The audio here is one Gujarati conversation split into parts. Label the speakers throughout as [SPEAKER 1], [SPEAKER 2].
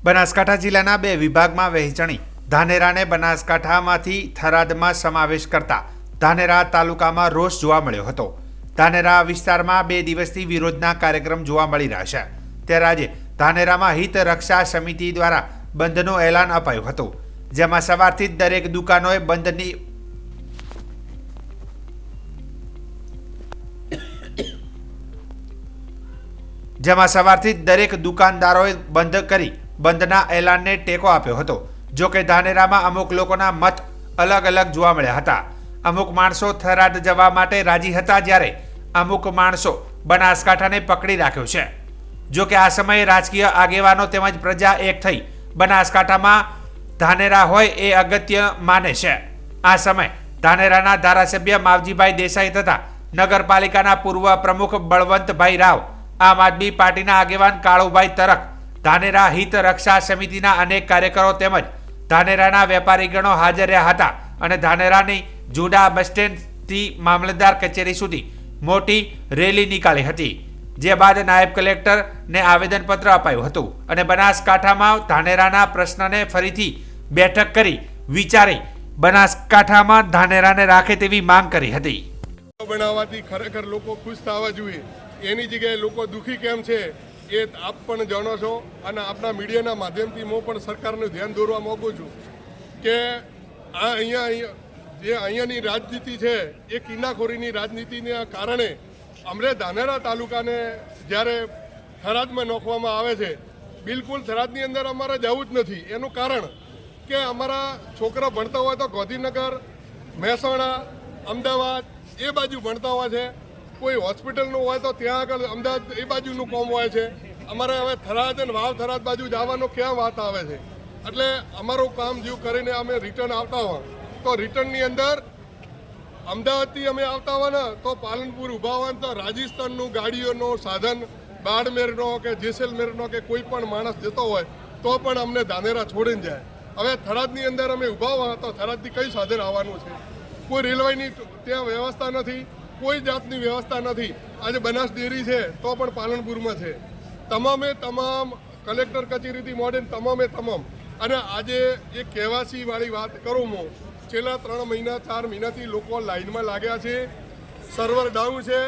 [SPEAKER 1] બનાસકાંઠા જિલ્લાના બે વિભાગમાં વહેંચણી ધાનેરાને બનાસકાંઠામાંથી થરાદમાં સમાવેશ કરતા ધાનેરા તાલુકામાં રોષ જોવા મળ્યો હતો। ધાનેરા વિસ્તારમાં 2 દિવસથી વિરોધના કાર્યક્રમ જોવા મળી રહ્યા છે। ત્યારે આજે ધાનેરામાં હિત રક્ષા સમિતિ દ્વારા બંધનું એલાન અપાયું હતું, જેમાં સવારથી જ દરેક દુકાનોએ બંધની દરેક દુકાનદારોએ બંધ કરી બંધના એલાનને ટેકો આપ્યો હતો। જો કે ધાનેરામાં અમુક લોકોના મત અલગ અલગ જોવા મળ્યા હતા। અમુક માણસો થરાદ જવા માટે રાજી હતા, જ્યારે અમુક માણસો બનાસકાંઠાને પકડી રાખ્યો છે। જો કે આ સમયે રાજકીય આગેવાનો તેમજ પ્રજા એક થઈ બનાસકાંઠામાં ધાનેરા હોય એ અગત્ય માને છે। આ સમયે ધાનેરાના ધારાસભ્ય માવજીભાઈ દેસાઈ તથા નગરપાલિકાના પૂર્વ પ્રમુખ બળવંતભાઈ રાવ, આમ આદમી પાર્ટીના આગેવાન કાળુભાઈ તરક, ધાનેરા હિત રક્ષા સમિતિના અનેક કાર્યકરો તેમજ ધાનેરાના વેપારીગણો હાજર રહ્યા હતા અને ધાનેરાની જૂના બસ સ્ટેન્ડથી મામલતદાર કચેરી સુધી મોટી રેલી નીકાળી હતી। જે બાદ નાયબ કલેક્ટરને આવેદનપત્ર અપાયું હતું અને બનાસકાંઠામાં ધાનેરાના પ્રશ્નને ફરીથી બેઠક કરી વિચારી બનાસકાંઠામાં ધાનેરાને રાખે તેવી માંગ કરી હતી।
[SPEAKER 2] બનાવવાથી ખરેખર લોકો ખુશ થવા જોઈએ, એની જગ્યાએ લોકો દુઃખી કેમ છે એ આપ પણ જાણો છો અને આપણા મીડિયાના માધ્યમથી હું પણ સરકારનું ધ્યાન દોરવા માગું છું કે આ અહીંયાની રાજનીતિ છે એ કિન્નાખોરીની રાજનીતિના કારણે અમરે ધાનેરા તાલુકાને જ્યારે થરાદમાં નોખવામાં આવે છે, બિલકુલ થરાદની અંદર અમારે જવું જ નથી। એનું કારણ કે અમારા છોકરા ભણતા હોય તો ગાંધીનગર, મહેસાણા, અમદાવાદ એ બાજુ ભણતા હોય છે, કોઈ હોસ્પિટલનું હોય તો ત્યાં આગળ અમદાવાદ એ બાજુનું કામ હોય છે। અમારે હવે થરાદ અને વાવ થરાદ બાજુ જવાનો ક્યાં વાત આવે છે? એટલે અમારું કામ જેવું કરીને અમે રિટર્ન આવતા હોય તો રિટર્નની અંદર અમદાવાદથી અમે આવતા હોય ને તો પાલનપુર ઊભા હોય તો રાજસ્થાનનું ગાડીઓનો સાધન બાડમેરનો કે જેસલમેરનો કે કોઈ પણ માણસ જતો હોય તો પણ અમને ધાનેરા છોડીને જાય। હવે થરાદની અંદર અમે ઊભા હોય તો થરાદથી કઈ સાધન આવવાનું છે? કોઈ રેલવેની ત્યાં વ્યવસ્થા નથી, કોઈ જાતની વ્યવસ્થા નથી। આજે બનાસ ડેરી છે તો પણ પાલનપુરમાં છે। તમામે તમામ કલેક્ટર કચેરીથી મોડીને તમામ અને આજે એક કેવાસી વાળી વાત કરું હું, છેલ્લા 3 મહિના 4 મહિનાથી લોકો લાઈનમાં લાગ્યા છે। સર્વર ડાઉન છે।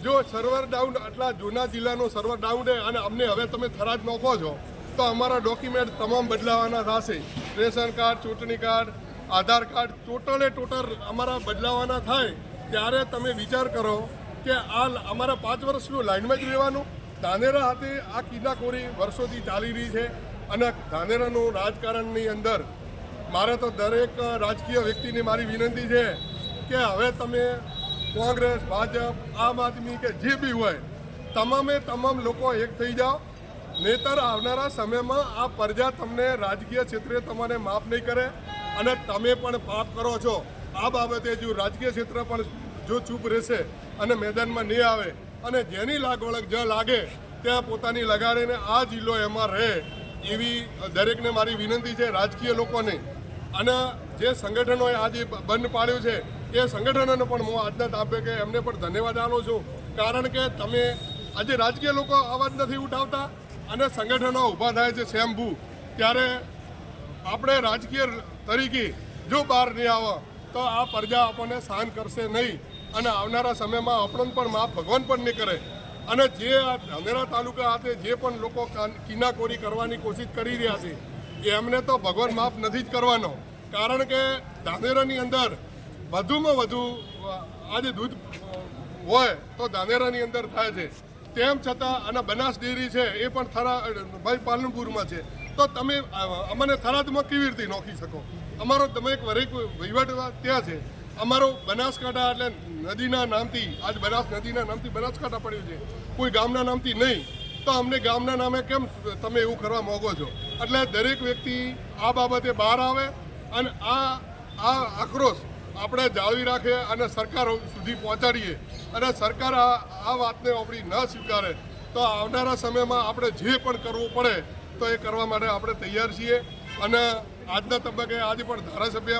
[SPEAKER 2] જો સર્વર ડાઉન આટલા જૂના જિલ્લાનું સર્વર ડાઉન છે અને અમને હવે તમે થરાદ નોખો છો તો અમારા ડોક્યુમેન્ટ તમામ બદલાવાના થશે। રેશન કાર્ડ, ચૂંટણી કાર્ડ, આધાર કાર્ડ ટોટલ અમારા બદલાવાના થાય ત્યારે તમે વિચાર કરો કે આ અમારા 5 વર્ષનું લાઈનમાં જ રહેવાનું? ધાનેરા હાથે આ કિન્નાખોરી વર્ષોથી ચાલી રહી છે અને ધાનેરાનું રાજકારણની અંદર મારે તો દરેક રાજકીય વ્યક્તિની મારી વિનંતી છે કે હવે તમે કોંગ્રેસ, ભાજપ, આમ આદમી કે જે બી હોય તમામ લોકો એક થઈ જાઓ, નહીંતર આવનારા સમયમાં આ પ્રજા તમને રાજકીય ક્ષેત્રે તમને માફ નહીં કરે અને તમે પણ પાપ કરો છો। આ બાબતે જો રાજકીય ક્ષેત્ર પણ જો ચૂપ રહેશે અને મેદાનમાં નહીં આવે અને જેની લાગવળગ જ્યાં લાગે ત્યાં પોતાની લગાડીને આ જિલ્લો એમાં રહે એવી દરેકને મારી વિનંતી છે, રાજકીય લોકોને। અને જે સંગઠનોએ આજે બંધ પાડ્યું છે એ સંગઠનોને પણ હું આજના તાપે કે એમને પણ ધન્યવાદ આપું છું, કારણ કે તમે આજે રાજકીય લોકો અવાજ નથી ઉઠાવતા અને સંગઠનો ઊભા થાય છે સ્વયંભૂ, ત્યારે આપણે રાજકીય તરીકે જો બહાર નહીં આવે તો આ પ્રજા આપણને સહન કરશે નહીં અને આવનારા સમયમાં આપણને પણ માફ ભગવાન પણ નહીં કરે। અને જે આ ધાનેરા તાલુકા ખાતે જે પણ લોકો કિન્નાખોરી કરવાની કોશિશ કરી રહ્યા છે એમને તો ભગવાન માફ નથી જ કરવાનો, કારણ કે ધાનેરાની અંદર વધુમાં વધુ આજે દૂધ હોય તો ધાનેરાની અંદર થાય છે। તેમ છતાં અને બનાસ ડેરી છે એ પણ પાલનપુરમાં છે, તો તમે અમને થરાદમાં કેવી રીતે નોખી શકો? અમારો તમે એક વહીવટ ત્યાં છે, અમારો બનાસકાંઠા એટલે નદીના નામથી આજ બનાસ નદીના નામથી બનાસકાંઠા પડ્યું છે, કોઈ ગામના નામથી નહીં, તો અમને ગામના નામે કેમ તમે એવું કરવા માગો છો? એટલે દરેક વ્યક્તિ આ બાબતે બહાર આવે અને આ આક્રોશ આપણે જાળવી રાખીએ અને સરકાર સુધી પહોંચાડીએ અને સરકાર આ વાતને આપણી ન સ્વીકારે તો આવનારા સમયમાં આપણે જે પણ કરવું પડે તો એ કરવા માટે આપણે તૈયાર છીએ। અને આજના તબક્કે આજે પણ ધારાસભ્ય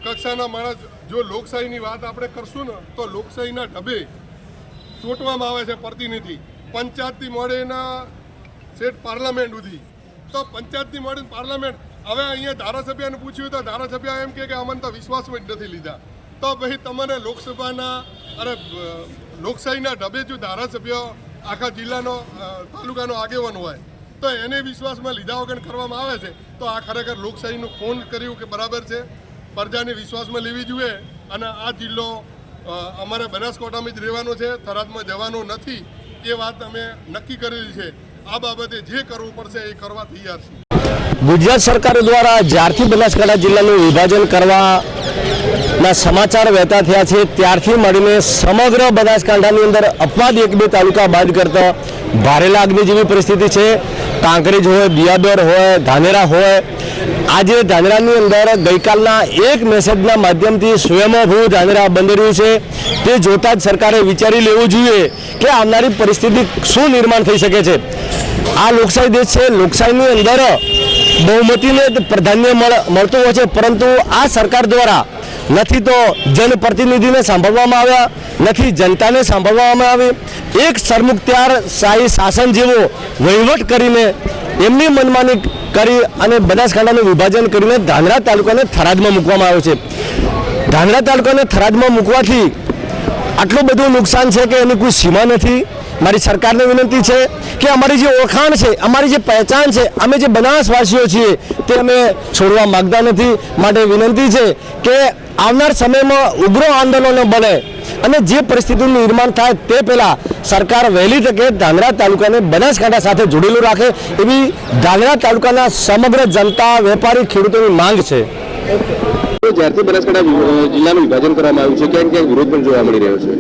[SPEAKER 2] કક્ષાના માણસ જો લોકશાહીની વાત આપણે કરશું ને તો લોકશાહીના ઢબે ચૂંટવામાં આવે છે પ્રતિનિધિ, પંચાયતથી મળીને સ્ટેટ પાર્લામેન્ટ સુધી તો પંચાયતથી મળીને પાર્લામેન્ટ. હવે અહીંયા ધારાસભ્યને પૂછ્યું તો ધારાસભ્ય એમ કે અમને તો વિશ્વાસમાં જ નથી લીધા. તો ભાઈ તમને લોકસભાના અને લોકશાહીના ઢબે જો ધારાસભ્ય આખા જિલ્લાનો તાલુકાનો આગેવાન હોય તો એને વિશ્વાસમાં લીધા વગર કરવામાં આવે છે તો આ ખરેખર લોકશાહીનું ખૂન કર્યું કે બરાબર છે. પ્રજાને વિશ્વાસમાં લેવી જોઈએ અને આ જિલ્લો અમારે બનાસકાંઠામાં જ રહેવાનો છે, થરાદમાં જવાનો નથી એ વાત અમે નક્કી કરેલી છે. આ બાબતે જે કરવું પડશે એ કરવા તૈયાર છીએ.
[SPEAKER 3] ગુજરાત સરકાર દ્વારા જ્યારથી બનાસકાંઠા જિલ્લાનું વિભાજન કરવાના સમાચાર વહેતા થયા છે ત્યારથી મળીને સમગ્ર બનાસકાંઠાની અંદર અપવાદ 1-2 તાલુકા બાદ કરતા ભારે લાગણી જેવી પરિસ્થિતિ છે. કાંકરેજ હોય, દિયાદર હોય, ધાનેરા હોય. આજે ધાનેરાની અંદર ગઈકાલના એક મેસેજના માધ્યમથી સ્વયંભૂ ધાનેરા બંધ રહ્યું છે. તે જોતાં જ સરકારે વિચારી લેવું જોઈએ કે આવનારી પરિસ્થિતિ શું નિર્માણ થઈ શકે છે. આ લોકશાહી દેશ છે, લોકશાહીની અંદર બહુમતીને પ્રાધાન્ય મળતું હોય છે, પરંતુ આ સરકાર દ્વારા નથી તો જનપ્રતિનિધિને સાંભળવામાં આવ્યા, નથી જનતાને સાંભળવામાં આવી. એક સરમુખત્યાર શાહી શાસન જેવો વહીવટ કરીને એમની મનમાની કરી અને બનાસકાંઠાનું વિભાજન કરીને ધાનેરા તાલુકાને થરાદમાં મૂકવામાં આવ્યો છે. ધાનેરા તાલુકાને થરાદમાં મૂકવાથી આટલું બધું નુકસાન છે કે એની કોઈ સીમા નથી. મારી સરકારને વિનંતી છે કે અમારી જે ઓળખાણ છે, અમારી જે પહેચાન છે, અમે જે બનાસવાસીઓ છીએ તે અમે છોડવા માગતા નથી. માટે વિનંતી છે કે આવનાર સમયમાં ઉગ્ર આંદોલનો બને અને જે પરિસ્થિતિનું નિર્માણ થાય તે પહેલાં સરકાર વહેલી તકે ધાનેરા તાલુકાને બનાસકાંઠા સાથે જોડેલું રાખે એવી ધાનેરા તાલુકાના સમગ્ર જનતા, વેપારી, ખેડૂતોની માંગ છે.
[SPEAKER 4] જ્યારથી બનાસકાંઠા જિલ્લાનું વિભાજન કરવામાં આવ્યું છે ક્યાંક ક્યાંક વિરોધ પણ જોવા મળી રહ્યો છે.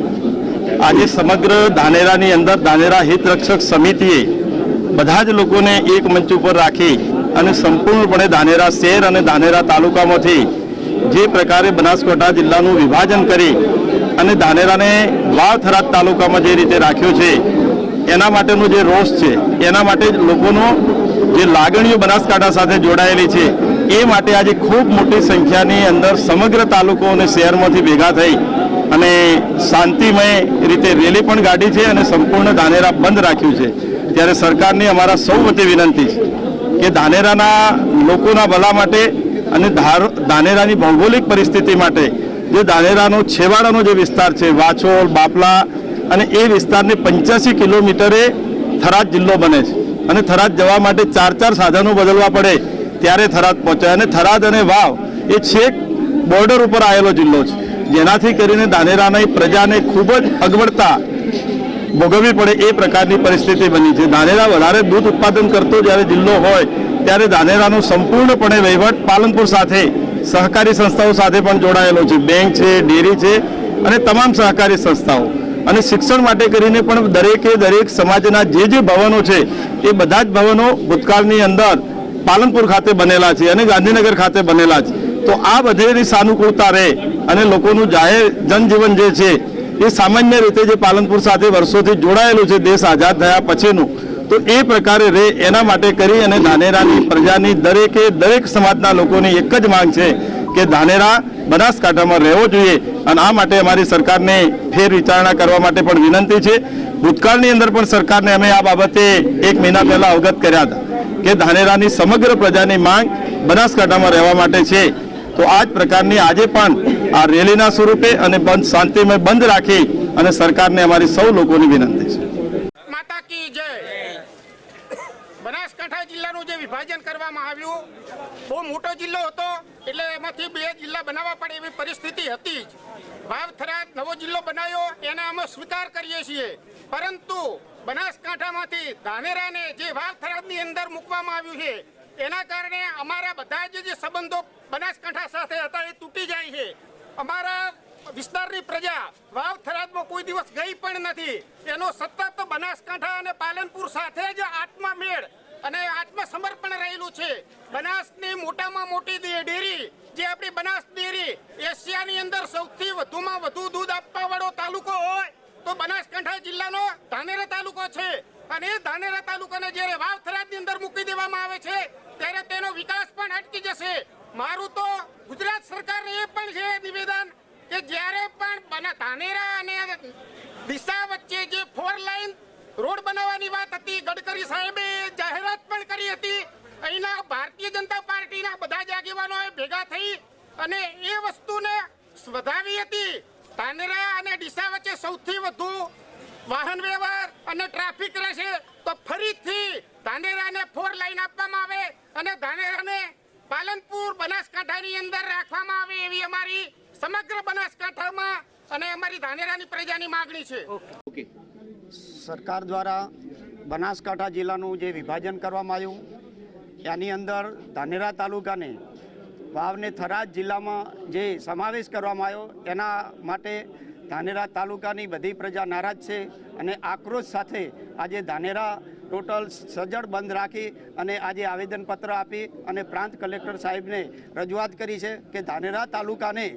[SPEAKER 5] આજે સમગ્ર ધાનેરાની અંદર ધાનેરા હિતરક્ષક સમિતિએ બધા જ લોકોને એક મંચ ઉપર રાખી અને સંપૂર્ણપણે ધાનેરા શહેર અને ધાનેરા તાલુકામાંથી જે પ્રકારે બનાસકાંઠા જિલ્લાનું વિભાજન કરી અને ધાનેરાને વાવ થરાદ તાલુકામાં જે રીતે રાખ્યો છે એના માટેનો જે રોષ છે, એના માટે લોકોનો જે લાગણીઓ બનાસકાંઠા સાથે જોડાયેલી છે એ માટે આજે ખૂબ મોટી સંખ્યાની અંદર સમગ્ર તાલુકો અને શહેરમાંથી ભેગા થઈ અને શાંતિમય રીતે રેલી પણ કાઢી છે અને સંપૂર્ણ ધાનેરા બંધ રાખ્યું છે. ત્યારે સરકારની અમારા સૌ વતી વિનંતી છે કે ધાનેરાના લોકોના ભલા માટે અને ધાનેરાની ભૌગોલિક પરિસ્થિતિ માટે જે ધાનેરાનો છેવાડાનો જે વિસ્તાર છે, વાછોલ, બાપલા અને એ વિસ્તારને 85 કિલોમીટરે થરાદ જિલ્લો બને છે અને થરાદ જવા માટે 4 સાધનો બદલવા પડે ત્યારે થરાદ પહોંચાય. અને થરાદ અને વાવ એ છેક બોર્ડર ઉપર આવેલો જિલ્લો છે, જેનાથી કરીને ધાનેરાની પ્રજાને ખૂબ જ અગવડતા ભોગવવી પડે એ પ્રકારની પરિસ્થિતિ બની છે. ધાનેરા વધારે દૂધ ઉત્પાદન કરતો જ્યારે જિલ્લો હોય ત્યારે ધાનેરાનો સંપૂર્ણપણે વહીવટ પાલનપુર સાથે સહકારી સંસ્થાઓ સાથે પણ જોડાયેલો છે. બેંક છે, ડેરી છે અને તમામ સહકારી સંસ્થાઓ અને શિક્ષણ માટે કરીને પણ દરેક સમાજના જે ભવનો છે એ બધા જ ભવનો ભૂતકાળની અંદર પાલનપુર ખાતે બનેલા છે અને ગાંધીનગર ખાતે બનેલા છે. તો આ બધેની સાનુકૂળતા રહે અને લોકોનું જાહેર જનજીવન જે છે એ સામાન્ય રીતે જે પાલનપુર સાથે વર્ષોથી જોડાયેલું છે દેશ આઝાદ થયા પછીનું, તો એ પ્રકારે રહે એના માટે કરી અને ધાનેરાની પ્રજાની દરેક સમાજના લોકોની એક જ માંગ છે કે ધાનેરા બનાસકાંઠામાં રહેવો જોઈએ. અને આ માટે અમારી સરકારને ફેર વિચારણા કરવા માટે પણ વિનંતી છે. ભૂતકાળની અંદર પણ સરકારને અમે આ બાબતે 1 મહિના પહેલા અવગત કર્યા હતા કે ધાનેરાની સમગ્ર પ્રજાની માંગ બનાસકાંઠામાં રહેવા માટે છે. તો આ જ પ્રકારની આજે પણ આ રેલીના સ્વરૂપે અને શાંતિમય બંધ રાખી અને સરકારને અમારી સૌ લોકોની વિનંતી છે.
[SPEAKER 6] માતા કી જય. બનાસકાંઠા જિલ્લાનું જે વિભાજન કરવામાં આવ્યું બહુ મોટો જિલ્લો હતો એટલે એમાંથી 2 જિલ્લા બનાવવા પડે એવી પરિસ્થિતિ હતી જ. વાવ થરાદ નવો જિલ્લો બનાવ્યો એને અમે સ્વીકાર કરીએ છીએ, પરંતુ બનાસકાંઠામાંથી ધાનેરાને જે વાવ થરાદની અંદર મૂકવામાં આવ્યું છે એના કારણે અમારા બધા જે સંબંધો બનાસકાંઠા સાથે હતા એ તૂટી જાય છે. અમારા વિસ્તારની પ્રજા વાવ થરાદમાં કોઈ દિવસ ગઈ પણ નથી. એનો સતત બનાસકાંઠા અને પાલનપુર સાથે જ આત્મમેળ અને આત્મસમર્પણ રહેલું છે. બનાસની મોટામાં મોટી ડેરી જે આપણી બનાસ ડેરી એશિયાની અંદર સૌથી વધુમાં વધુ દૂધ આપવા વાળો તાલુકો હોય તો બનાસકાંઠા જિલ્લાનો ધાનેરા તાલુકો છે. અને એ ધાનેરા તાલુકાને જ્યારે વાવ થરાદની અંદર મૂકી દેવામાં આવે છે ત્યારે તેનો વિકાસ પણ અટકી જશે. મારું તો ગુજરાત સરકારને એ પણ છે નિવેદન કે જ્યારે પણ ધાનેરા અને ડીસા વચ્ચે જે 4 લાઇન રોડ બનાવવાની વાત હતી, ગડકરી સાહેબે જાહેરાત પણ કરી હતી અહીંના ભારતીય જનતા પાર્ટીના બધા જ આગેવાનોએ ભેગા થઈ અને એ વસ્તુને વધાવી હતી. ધાનેરા અને ડીસા વચ્ચે સૌથી વધુ વાહન વ્યવહાર અને ટ્રાફિક રહેશે તો ફરીથી ધાનેરાને 4 લાઈન આપવામાં આવે અને ધાનેરાને પાલનપુર બનાસકાંઠાની અંદર રાખવામાં આવે એવી અમારી સમગ્ર બનાસકાંઠામાં અને અમારી ધાનેરાની પ્રજાની માગણી છે.
[SPEAKER 7] સરકાર દ્વારા બનાસકાંઠા જિલ્લાનું જે વિભાજન કરવામાં આવ્યું એની અંદર ધાનેરા તાલુકાને વાવને થરાદ જિલ્લામાં જે સમાવેશ કરવામાં આવ્યો એના માટે ધાનેરા તાલુકાની બધી પ્રજા નારાજ છે અને આક્રોશ સાથે આજે ધાનેરા ટોટલ સજ્જડ બંધ રાખી અને આજે આવેદનપત્ર આપી અને પ્રાંત કલેક્ટર સાહેબને રજૂઆત કરી છે કે ધાનેરા તાલુકાને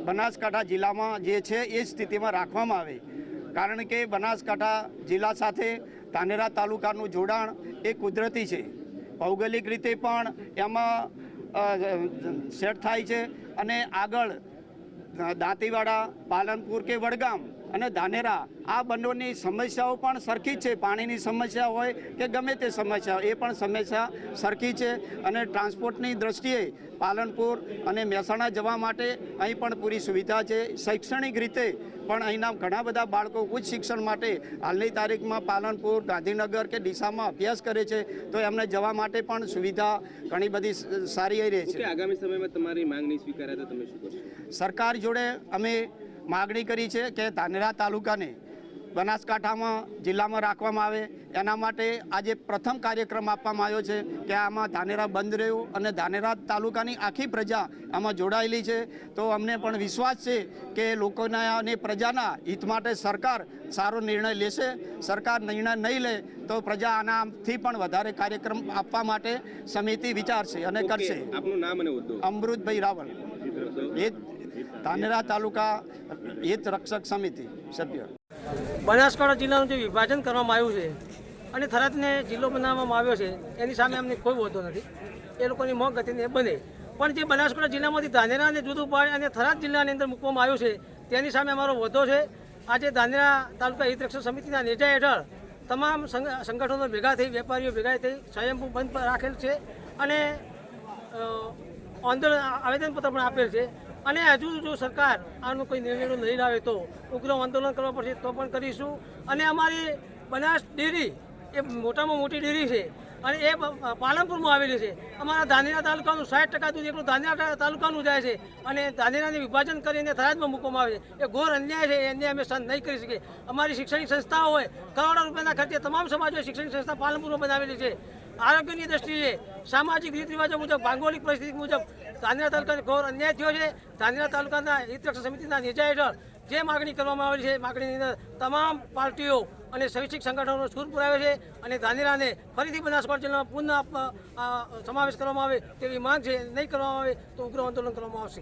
[SPEAKER 7] બનાસકાંઠા જિલ્લામાં જે છે એ સ્થિતિમાં રાખવામાં આવે, કારણ કે બનાસકાંઠા જિલ્લા સાથે ધાનેરા તાલુકાનું જોડાણ એ કુદરતી છે, ભૌગોલિક રીતે પણ એમાં સેટ થાય છે અને આગળ દાંતીવાડા, પાલનપુર કે વડગામ અને ધાનેરા આ બંનેની સમસ્યાઓ પણ સરખી જ છે. પાણીની સમસ્યા હોય કે ગમે તે સમસ્યા એ પણ સમસ્યા સરખી છે અને ટ્રાન્સપોર્ટની દ્રષ્ટિએ પાલનપુર અને મહેસાણા જવા માટે અહીં પણ પૂરી સુવિધા છે. શૈક્ષણિક રીતે પણ અહીંના ઘણા બધા બાળકો ઉચ્ચ શિક્ષણ માટે હાલની તારીખમાં પાલનપુર, ગાંધીનગર કે ડીસામાં અભ્યાસ કરે છે તો એમને જવા માટે પણ સુવિધા ઘણી બધી સારી રહી છે.
[SPEAKER 4] આગામી સમયમાં તમારી માંગણી સ્વીકારાય તો તમે શું કરશો?
[SPEAKER 7] સરકાર જોડે અમે માગણી કરી છે કે ધાનેરા તાલુકાને બનાસકાંઠામાં જિલ્લામાં રાખવામાં આવે. એના માટે આજે પ્રથમ કાર્યક્રમ આપવામાં આવ્યો છે કે આમાં ધાનેરા બંધ રહ્યું અને ધાનેરા તાલુકાની આખી પ્રજા આમાં જોડાયેલી છે. તો અમને પણ વિશ્વાસ છે કે લોકોના અને પ્રજાના હિત માટે સરકાર સારો નિર્ણય લેશે. સરકાર નિર્ણય નહીં લે તો પ્રજા આનાથી પણ વધારે કાર્યક્રમ આપવા માટે સમિતિ વિચારશે અને કરશે.
[SPEAKER 4] આપનું નામ અને હોદ્દો?
[SPEAKER 7] અમૃતભાઈ રાવલ, એ ધાનેરા તાલુકા હિત રક્ષક સમિતિ સભ્ય.
[SPEAKER 8] બનાસકાંઠા જિલ્લાનું જે વિભાજન કરવામાં આવ્યું છે અને થરાદને જિલ્લો બનાવવામાં આવ્યો છે એની સામે અમને કોઈ વાંધો નથી. એ લોકોની મોં ગતિને બને, પણ જે બનાસકાંઠા જિલ્લામાંથી ધાનેરાને જુદું પાડી અને થરાદ જિલ્લાની અંદર મૂકવામાં આવ્યું છે તેની સામે અમારો વધો છે. આજે ધાનેરા તાલુકા હિત રક્ષક સમિતિના નેજા હેઠળ તમામ સંગઠનો ભેગા થઈ, વેપારીઓ ભેગા થઈ સ્વયંભૂ બંધ રાખેલ છે અને આંદોલન આવેદનપત્ર પણ આપેલ છે. અને હજુ જો સરકાર આનો કોઈ નિર્ણય નહીં લાવે તો ઉગ્ર આંદોલન કરવા પડશે તો પણ કરીશું. અને અમારી બનાસ ડેરી એ મોટામાં મોટી ડેરી છે અને એ પાલનપુરમાં આવેલી છે. અમારા ધાનેરા તાલુકાનું 60% દૂધ એકલું ધાનેરા તાલુકાનું જાય છે અને ધાનેરાને વિભાજન કરીને થરાદમાં મૂકવામાં આવે છે. એ ઘોર અન્યાય છે. એ અન્યાય અમે સહન નહીં કરી શકીએ. અમારી શૈક્ષણિક સંસ્થાઓ હોય, કરોડો રૂપિયાના ખર્ચે તમામ સમાજોએ શૈક્ષણિક સંસ્થા પાલનપુરમાં બનાવેલી છે. આરોગ્યની દ્રષ્ટિએ, સામાજિક રીત રિવાજો મુજબ, ભૌગોલિક પરિસ્થિતિ મુજબ ધાનેરા તાલુકાને ઘોર અન્યાય થયો છે. ધાનેરા તાલુકાના હિત રક્ષક સમિતિના નેજા હેઠળ જે માગણી કરવામાં આવેલી છે માગણીની અંદર તમામ પાર્ટીઓ અને શૈક્ષિક સંગઠનોનો સૂર પુરાવ્યો છે અને ધાનેરાને ફરીથી બનાસકાંઠા જિલ્લામાં પુનઃ સમાવેશ કરવામાં આવે તેવી માંગ છે. નહીં કરવામાં આવે તો ઉગ્ર આંદોલન કરવામાં આવશે.